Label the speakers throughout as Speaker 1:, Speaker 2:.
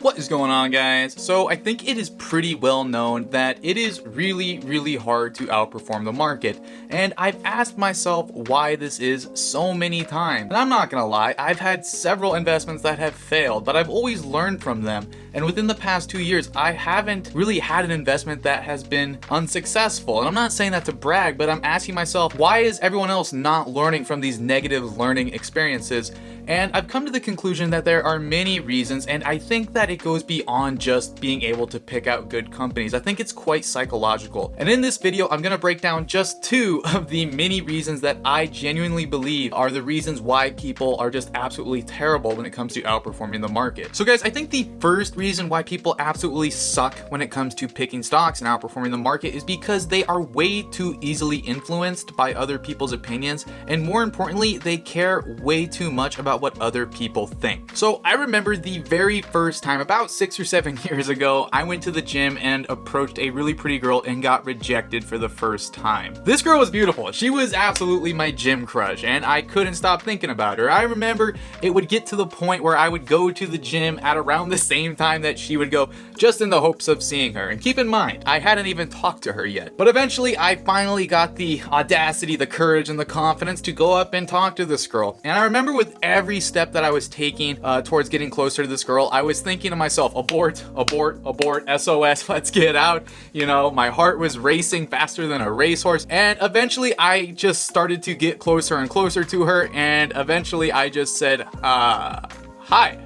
Speaker 1: What is going on, guys? So I think it is pretty well known that it is really hard to outperform the market, and I've asked myself why this is so many times. And I'm not gonna lie, I've had several investments that have failed, but I've always learned from them. And within the past 2 years, I haven't really had an investment that has been unsuccessful. And I'm not saying that to brag, but I'm asking myself, why is everyone else not learning from these negative learning experiences? And I've come to the conclusion that there are many reasons, and I think that it goes beyond just being able to pick out good companies. I think it's quite psychological. And in this video, I'm gonna break down just 2 of the many reasons that I genuinely believe are the reasons why people are just absolutely terrible when it comes to outperforming the market. So guys, I think the first reason why people absolutely suck when it comes to picking stocks and outperforming the market is because they are way too easily influenced by other people's opinions, and more importantly, they care way too much about what other people think. So I remember the very first time, about 6 or 7 years ago, I went to the gym and approached a really pretty girl and got rejected for the first time. This girl was beautiful. She was absolutely my gym crush, and I couldn't stop thinking about her. I remember it would get to the point where I would go to the gym at around the same time that she would go, just in the hopes of seeing her. And keep in mind, I hadn't even talked to her yet. But eventually, I finally got the audacity, the courage, and the confidence to go up and talk to this girl. And I remember with every step that I was taking towards getting closer to this girl, I was thinking to myself, abort, abort, abort, SOS, let's get out. You know, my heart was racing faster than a racehorse. And eventually, I just started to get closer and closer to her. And eventually, I just said, hi.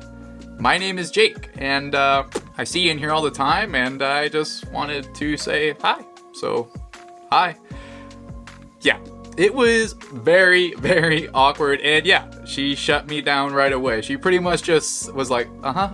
Speaker 1: My name is Jake, and I see you in here all the time, and I just wanted to say hi. So, hi. Yeah, it was very awkward, and yeah, she shut me down right away. She pretty much just was like,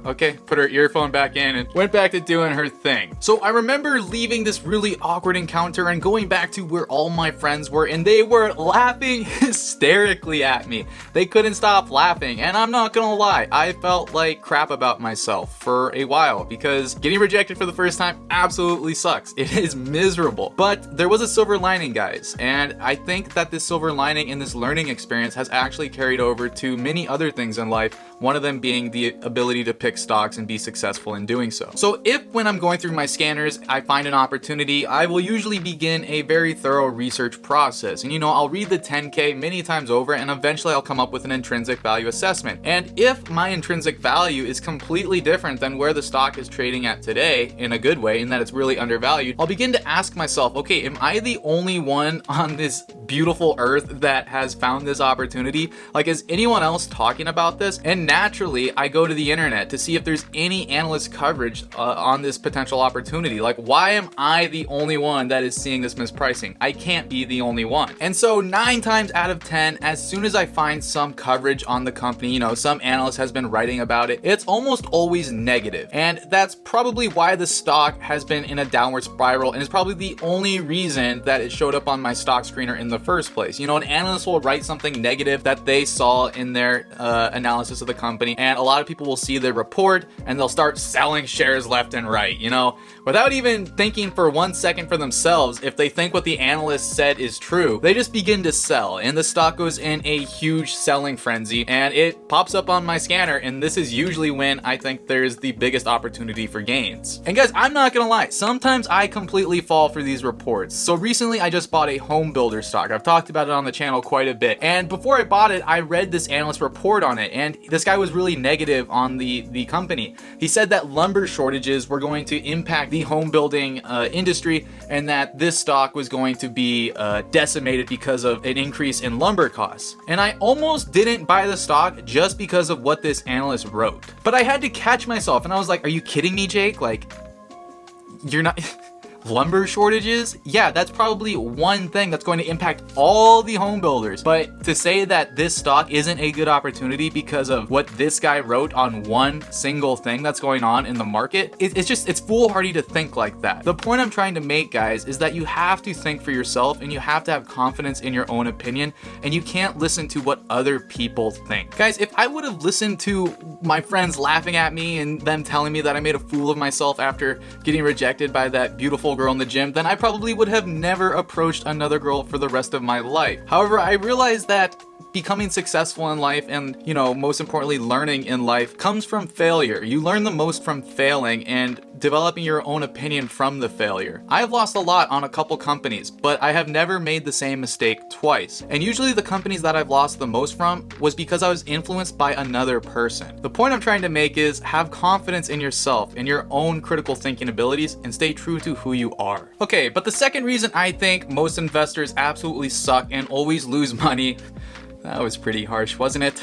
Speaker 1: okay, put her earphone back in and went back to doing her thing. So I remember leaving this really awkward encounter and going back to where all my friends were, and they were laughing hysterically at me. They couldn't stop laughing, and I'm not gonna lie, I felt like crap about myself for a while because getting rejected for the first time absolutely sucks. It is miserable. But there was a silver lining, guys, and I think that this silver lining in this learning experience has actually carried over to many other things in life, one of them being the ability to pick stocks and be successful in doing so. So if when I'm going through my scanners, I find an opportunity, I will usually begin a very thorough research process. And I'll read the 10K many times over, and eventually I'll come up with an intrinsic value assessment. And if my intrinsic value is completely different than where the stock is trading at today, in a good way, in that it's really undervalued, I'll begin to ask myself, okay, am I the only one on this beautiful earth that has found this opportunity? Like, is anyone else talking about this? And naturally, I go to the internet to see if there's any analyst coverage on this potential opportunity. Like, why am I the only one that is seeing this mispricing? I can't be the only one. And so 9 times out of 10, as soon as I find some coverage on the company, some analyst has been writing about it, it's almost always negative. And that's probably why the stock has been in a downward spiral, and it's probably the only reason that it showed up on my stock screener in the first place. An analyst will write something negative that they saw in their analysis of the company, and a lot of people will see the report and they'll start selling shares left and right, without even thinking for 1 second for themselves. If they think what the analyst said is true, they just begin to sell, and the stock goes in a huge selling frenzy, and it pops up on my scanner, and this is usually when I think there's the biggest opportunity for gains. And guys, I'm not gonna lie, sometimes I completely fall for these reports. So recently I just bought a home builder stock. I've talked about it on the channel quite a bit, and before I bought it, I read this analyst report on it, and this guy was really negative on the company. He said that lumber shortages were going to impact the home building industry, and that this stock was going to be decimated because of an increase in lumber costs. And I almost didn't buy the stock just because of what this analyst wrote. But I had to catch myself, and I was like, are you kidding me, Jake? Like, you're not... Lumber shortages? Yeah, that's probably one thing that's going to impact all the home builders. But to say that this stock isn't a good opportunity because of what this guy wrote on one single thing that's going on in the market, it's foolhardy to think like that. The point I'm trying to make, guys, is that you have to think for yourself, and you have to have confidence in your own opinion, and you can't listen to what other people think. Guys, if I would have listened to my friends laughing at me and them telling me that I made a fool of myself after getting rejected by that beautiful girl in the gym, then I probably would have never approached another girl for the rest of my life. However, I realized that becoming successful in life and, you know, most importantly, learning in life comes from failure. You learn the most from failing and developing your own opinion from the failure. I have lost a lot on a couple companies, but I have never made the same mistake twice. And usually the companies that I've lost the most from was because I was influenced by another person. The point I'm trying to make is have confidence in yourself, in your own critical thinking abilities, and stay true to who you are. Okay, but the second reason I think most investors absolutely suck and always lose money, that was pretty harsh, wasn't it?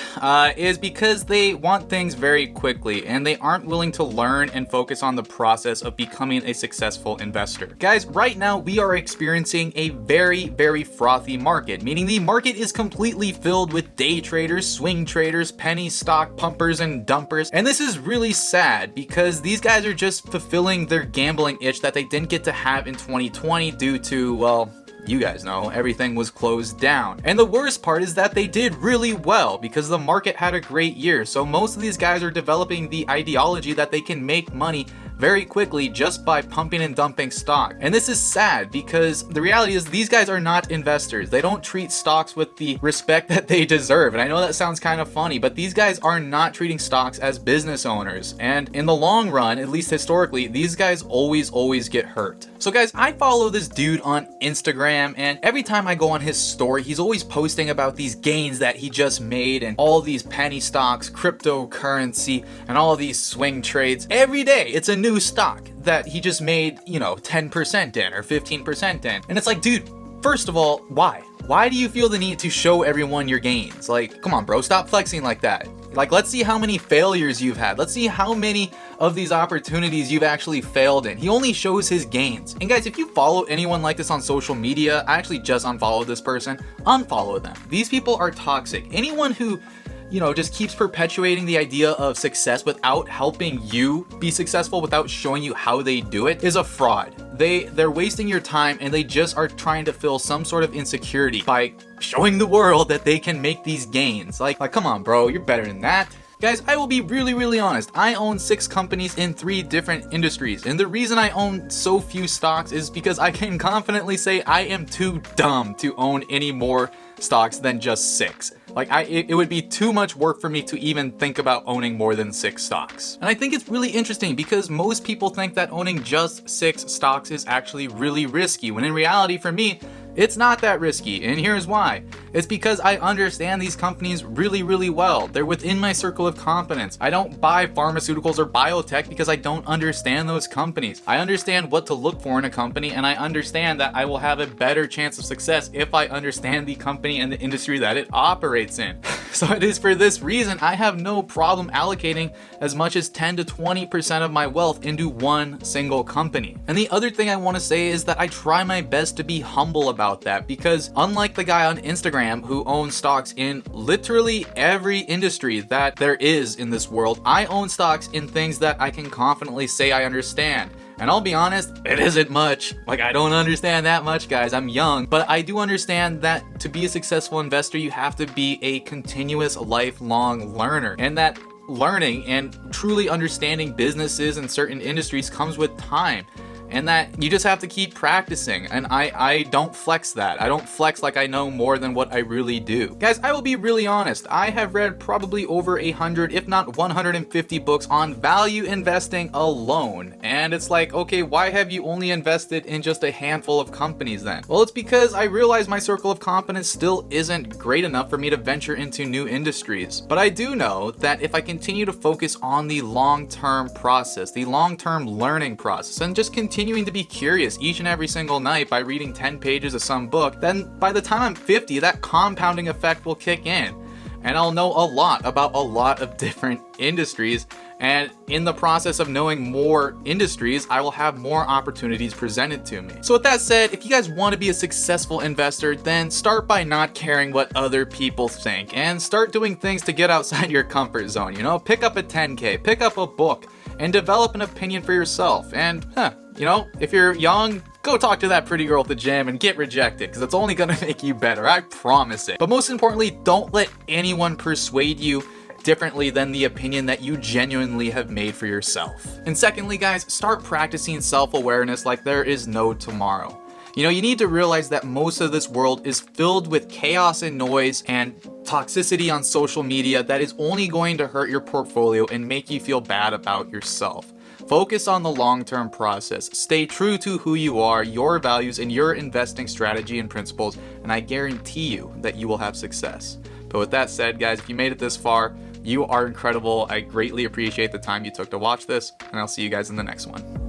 Speaker 1: Is because they want things very quickly and they aren't willing to learn and focus on the process of becoming a successful investor. Guys, right now we are experiencing a very, very frothy market, meaning the market is completely filled with day traders, swing traders, penny stock pumpers and dumpers. And this is really sad because these guys are just fulfilling their gambling itch that they didn't get to have in 2020 due to, well, you guys know, everything was closed down. And the worst part is that they did really well because the market had a great year. So most of these guys are developing the ideology that they can make money very quickly just by pumping and dumping stock. And this is sad because the reality is these guys are not investors. They don't treat stocks with the respect that they deserve. And I know that sounds kind of funny, but these guys are not treating stocks as business owners. And in the long run, at least historically, these guys always get hurt. So guys, I follow this dude on Instagram, and every time I go on his story, he's always posting about these gains that he just made and all these penny stocks, cryptocurrency, and all these swing trades. Every day, it's a new stock that he just made, you know, 10% in or 15% in. And it's like, dude, first of all, why? Why do you feel the need to show everyone your gains? Like, come on, bro, stop flexing like that. Like, let's see how many failures you've had. Let's see how many of these opportunities you've actually failed in. He only shows his gains. And guys, if you follow anyone like this on social media, I actually just unfollowed this person, unfollow them. These people are toxic. Anyone who, you know, just keeps perpetuating the idea of success without helping you be successful, without showing you how they do it, is a fraud. They're wasting your time and they just are trying to fill some sort of insecurity by showing the world that they can make these gains. Like come on, bro, you're better than that. Guys, I will be really honest. I own 6 companies in 3 different industries. And the reason I own so few stocks is because I can confidently say I am too dumb to own any more stocks than just 6. Like it would be too much work for me to even think about owning more than 6 stocks. And I think it's really interesting because most people think that owning just 6 stocks is actually really risky, when in reality for me, it's not that risky, and here's why. It's because I understand these companies really well. They're within my circle of competence. I don't buy pharmaceuticals or biotech because I don't understand those companies. I understand what to look for in a company, and I understand that I will have a better chance of success if I understand the company and the industry that it operates in. So it is for this reason I have no problem allocating as much as 10 to 20% of my wealth into one single company. And the other thing I want to say is that I try my best to be humble about that, because unlike the guy on Instagram who owns stocks in literally every industry that there is in this world, I own stocks in things that I can confidently say I understand. And I'll be honest, it isn't much. Like, I don't understand that much, guys. I'm young, but I do understand that to be a successful investor, you have to be a continuous lifelong learner, and that learning and truly understanding businesses and certain industries comes with time. And that you just have to keep practicing. And I don't flex that. I don't flex like I know more than what I really do. Guys, I will be really honest. I have read probably over 100, if not 150 books on value investing alone. And it's like, okay, why have you only invested in just a handful of companies then? Well, it's because I realize my circle of competence still isn't great enough for me to venture into new industries. But I do know that if I continue to focus on the long-term process, the long-term learning process, and just continuing to be curious each and every single night by reading 10 pages of some book, then by the time I'm 50, that compounding effect will kick in. And I'll know a lot about a lot of different industries. And in the process of knowing more industries, I will have more opportunities presented to me. So with that said, if you guys want to be a successful investor, then start by not caring what other people think and start doing things to get outside your comfort zone. You know, pick up a 10K, pick up a book, and develop an opinion for yourself. And, you know, if you're young, go talk to that pretty girl at the gym and get rejected, because it's only gonna make you better, I promise it. But most importantly, don't let anyone persuade you differently than the opinion that you genuinely have made for yourself. And secondly, guys, start practicing self-awareness like there is no tomorrow. You know, you need to realize that most of this world is filled with chaos and noise, and toxicity on social media that is only going to hurt your portfolio and make you feel bad about yourself. Focus on the long-term process. Stay true to who you are, your values, and your investing strategy and principles, and I guarantee you that you will have success. But with that said, guys, if you made it this far, you are incredible. I greatly appreciate the time you took to watch this, and I'll see you guys in the next one.